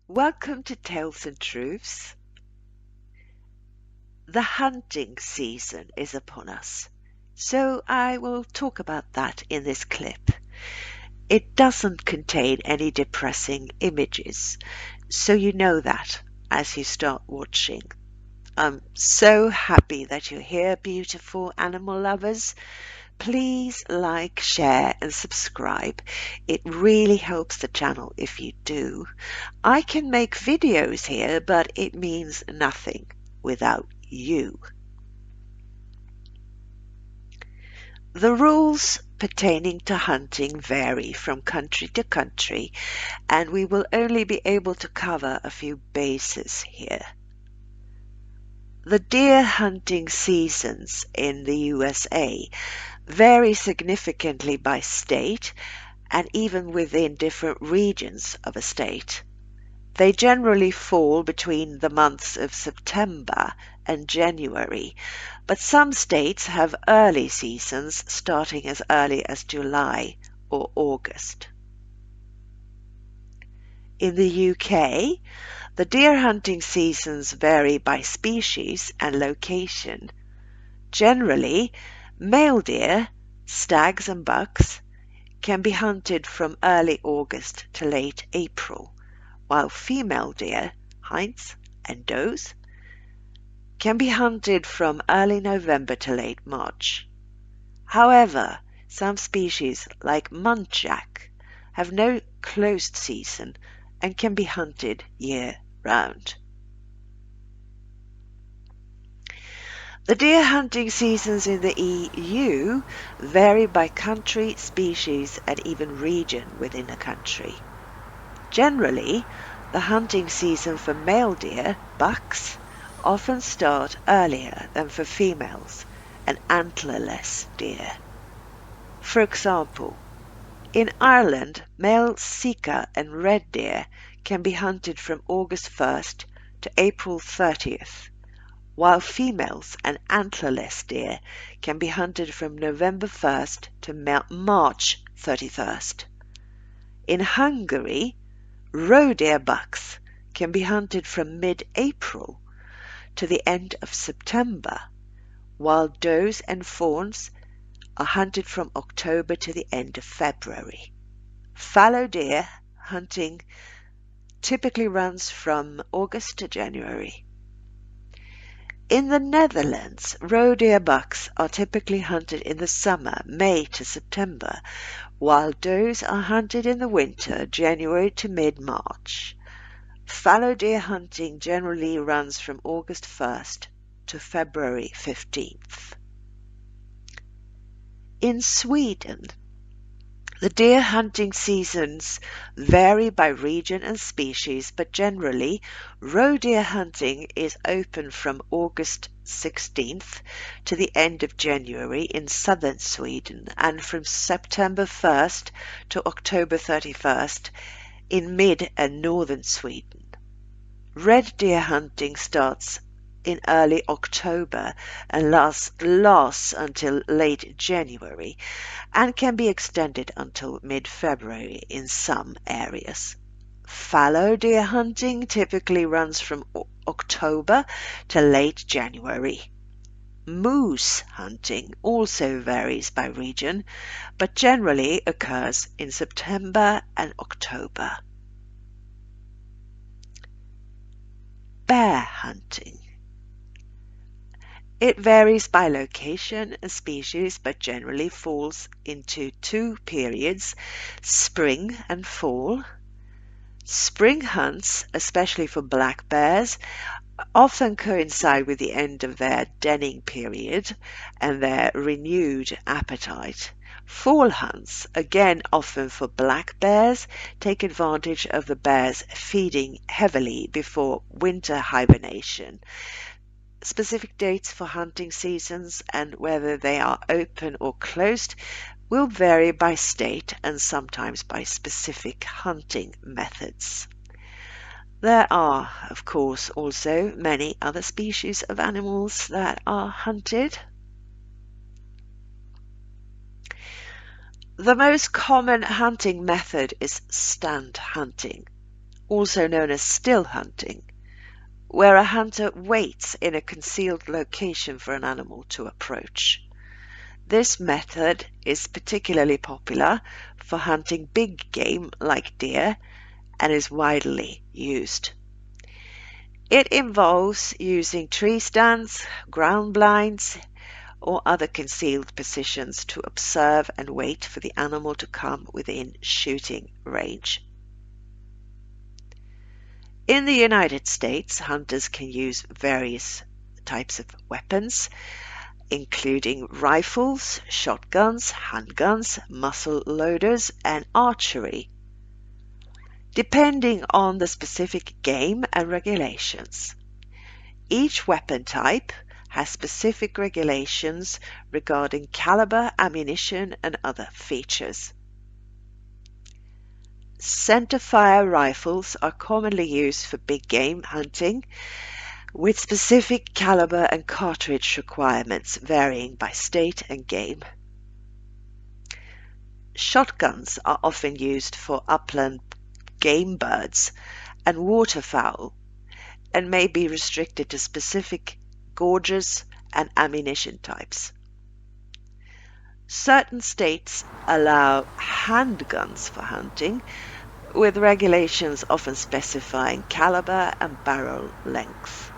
Welcome to Tales and Truths. The hunting season is upon us, so I will talk about that in this clip. It doesn't contain any depressing images, so you know that as you start watching. I'm so happy that you're here, beautiful animal lovers. Please like, share and subscribe. It really helps the channel if you do. I can make videos here, but it means nothing without you. The rules pertaining to hunting vary from country to country, and we will only be able to cover a few bases here. The deer hunting seasons in the USA vary significantly by state and even within different regions of a state. They generally fall between the months of September and January, but some states have early seasons starting as early as July or August. In the UK, the deer hunting seasons vary by species and location. Generally, male deer, stags and bucks, can be hunted from early August to late April, while female deer, hinds and does, can be hunted from early November to late March. However, some species like muntjac have no closed season and can be hunted year-round. The deer hunting seasons in the EU vary by country, species and even region within a country. Generally, the hunting season for male deer, bucks, often start earlier than for females and antlerless deer. For example, in Ireland, male sika and red deer can be hunted from August 1st to April 30th, while females and antlerless deer can be hunted from November 1st to March 31st. In Hungary, roe deer bucks can be hunted from mid-April to the end of September, while does and fawns are hunted from October to the end of February. Fallow deer hunting typically runs from August to January. In the Netherlands, roe deer bucks are typically hunted in the summer, May to September, while does are hunted in the winter, January to mid-March. Fallow deer hunting generally runs from August 1st to February 15th. In Sweden, the deer hunting seasons vary by region and species, but generally, roe deer hunting is open from August 16th to the end of January in southern Sweden and from September 1st to October 31st in mid and northern Sweden. Red deer hunting starts in early October and lasts until late January and can be extended until mid-February in some areas. Fallow deer hunting typically runs from October to late January. Moose hunting also varies by region, but generally occurs in September and October. Bear hunting. It varies by location and species, but generally falls into two periods, spring and fall. Spring hunts, especially for black bears, often coincide with the end of their denning period and their renewed appetite. Fall hunts, again often for black bears, take advantage of the bears feeding heavily before winter hibernation. Specific dates for hunting seasons and whether they are open or closed will vary by state and sometimes by specific hunting methods. There are, of course, also many other species of animals that are hunted. The most common hunting method is stand hunting, also known as still hunting, where a hunter waits in a concealed location for an animal to approach. This method is particularly popular for hunting big game like deer and is widely used. It involves using tree stands, ground blinds, or other concealed positions to observe and wait for the animal to come within shooting range. In the United States, hunters can use various types of weapons, including rifles, shotguns, handguns, muzzle loaders, and archery, depending on the specific game and regulations. Each weapon type has specific regulations regarding caliber, ammunition, and other features. Centerfire rifles are commonly used for big game hunting, with specific caliber and cartridge requirements varying by state and game. Shotguns are often used for upland game birds and waterfowl, and may be restricted to specific gorges and ammunition types. Certain states allow handguns for hunting, with regulations often specifying caliber and barrel length.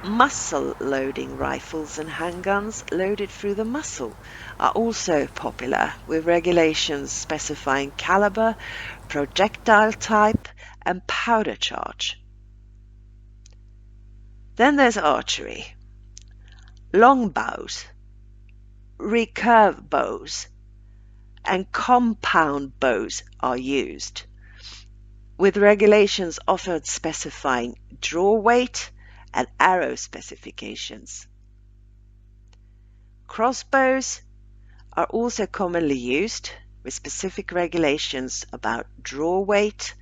Muzzle-loading rifles and handguns loaded through the muzzle are also popular, with regulations specifying caliber, projectile type, and powder charge. Then there's archery. Longbows, recurve bows, and compound bows are used, with regulations often specifying draw weight and arrow specifications. Crossbows are also commonly used, with specific regulations about draw weight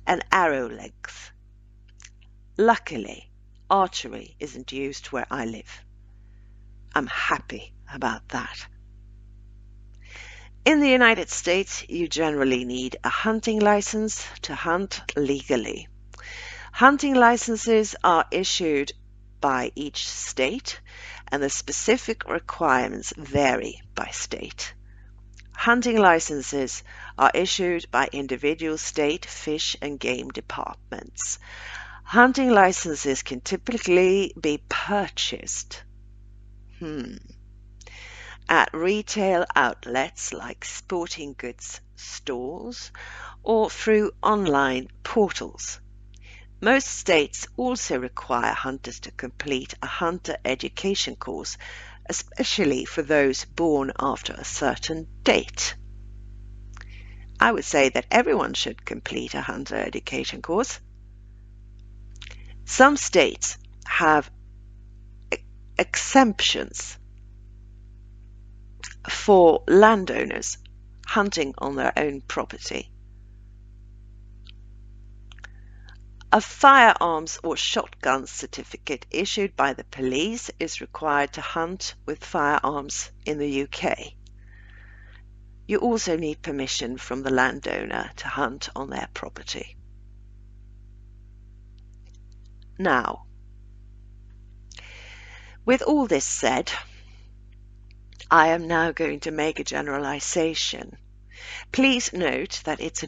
and arrow length. Luckily, archery isn't used where I live. I'm happy about that. In the United States, you generally need a hunting license to hunt legally. Hunting licenses are issued by each state, and the specific requirements vary by state. Hunting licenses are issued by individual state fish and game departments. Hunting licenses can typically be purchased at retail outlets like sporting goods stores or through online portals. Most states also require hunters to complete a hunter education course, especially for those born after a certain date. I would say that everyone should complete a hunter education course. Some states have exemptions for landowners hunting on their own property. A firearms or shotgun certificate issued by the police is required to hunt with firearms in the UK. You also need permission from the landowner to hunt on their property. Now, with all this said, I am now going to make a generalization. Please note that it's a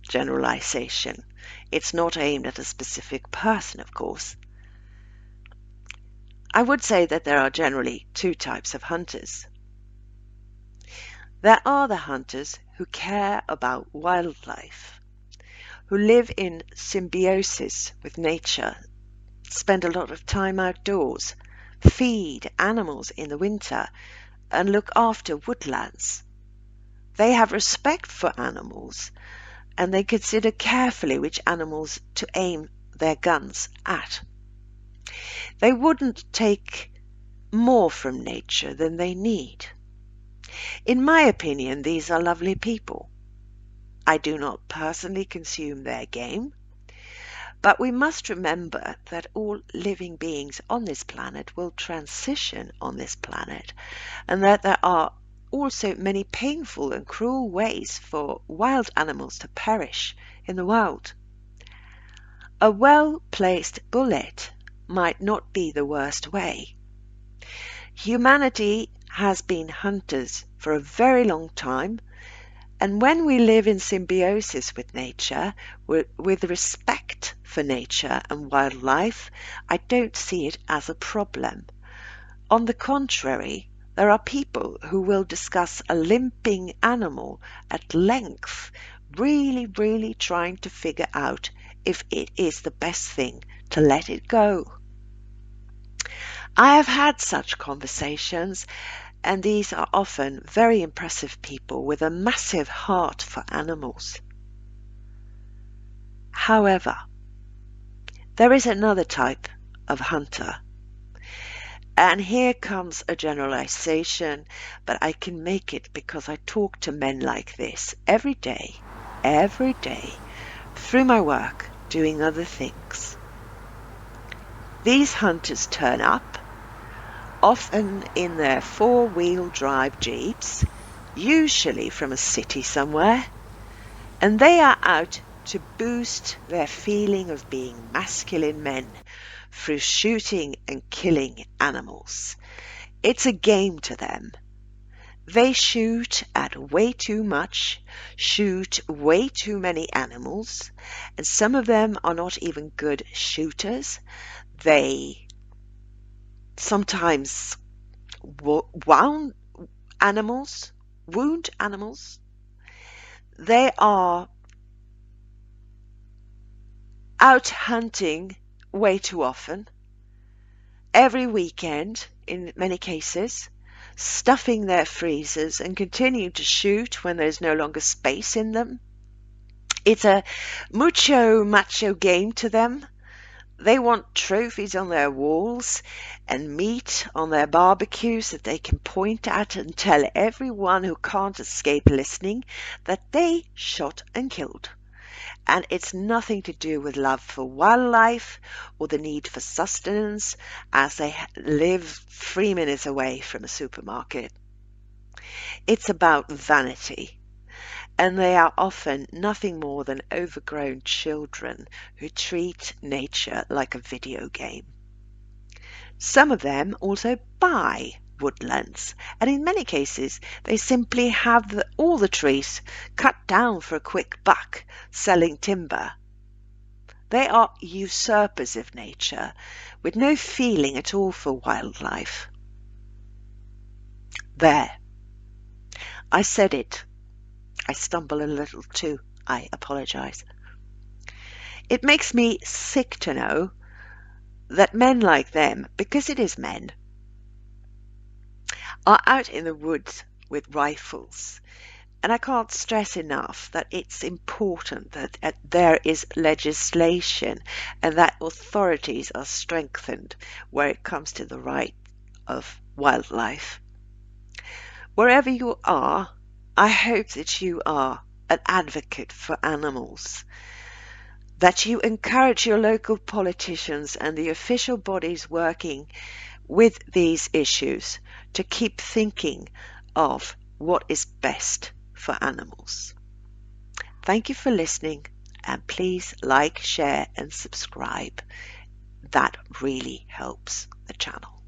generalization. It's not aimed at a specific person, of course. I would say that there are generally two types of hunters. There are the hunters who care about wildlife, who live in symbiosis with nature, spend a lot of time outdoors, feed animals in the winter, and look after woodlands. They have respect for animals, and they consider carefully which animals to aim their guns at. They wouldn't take more from nature than they need. In my opinion, these are lovely people. I do not personally consume their game, but we must remember that all living beings on this planet will transition on this planet, and that there are also many painful and cruel ways for wild animals to perish in the wild. A well-placed bullet might not be the worst way. Humanity has been hunters for a very long time, and when we live in symbiosis with nature, with respect for nature and wildlife, I don't see it as a problem. On the contrary, there are people who will discuss a limping animal at length, really trying to figure out if it is the best thing to let it go. I have had such conversations, and these are often very impressive people with a massive heart for animals. However, there is another type of hunter. And here comes a generalization, but I can make it because I talk to men like this every day, through my work, doing other things. These hunters turn up, often in their four-wheel drive jeeps, usually from a city somewhere, and they are out to boost their feeling of being masculine men through shooting and killing animals. It's a game to them. They shoot at way too much, shoot way too many animals, and some of them are not even good shooters. They sometimes wound animals. They are out hunting way too often, every weekend in many cases, stuffing their freezers and continuing to shoot when there's no longer space in them. It's a macho game to them. They want trophies on their walls and meat on their barbecues that they can point at and tell everyone who can't escape listening that they shot and killed. And it's nothing to do with love for wildlife or the need for sustenance, as they live 3 minutes away from a supermarket. It's about vanity, and they are often nothing more than overgrown children who treat nature like a video game. Some of them also buy woodlands, and in many cases they simply have all the trees cut down for a quick buck selling timber. They are usurpers of nature with no feeling at all for wildlife. There, I said it. I stumble a little too. I apologize. It makes me sick to know that men like them, because it is men, are out in the woods with rifles. And I can't stress enough that it's important that there is legislation and that authorities are strengthened where it comes to the right of wildlife. Wherever you are, I hope that you are an advocate for animals, that you encourage your local politicians and the official bodies working with these issues to keep thinking of what is best for animals. Thank you for listening, and please like, share and subscribe. That really helps the channel.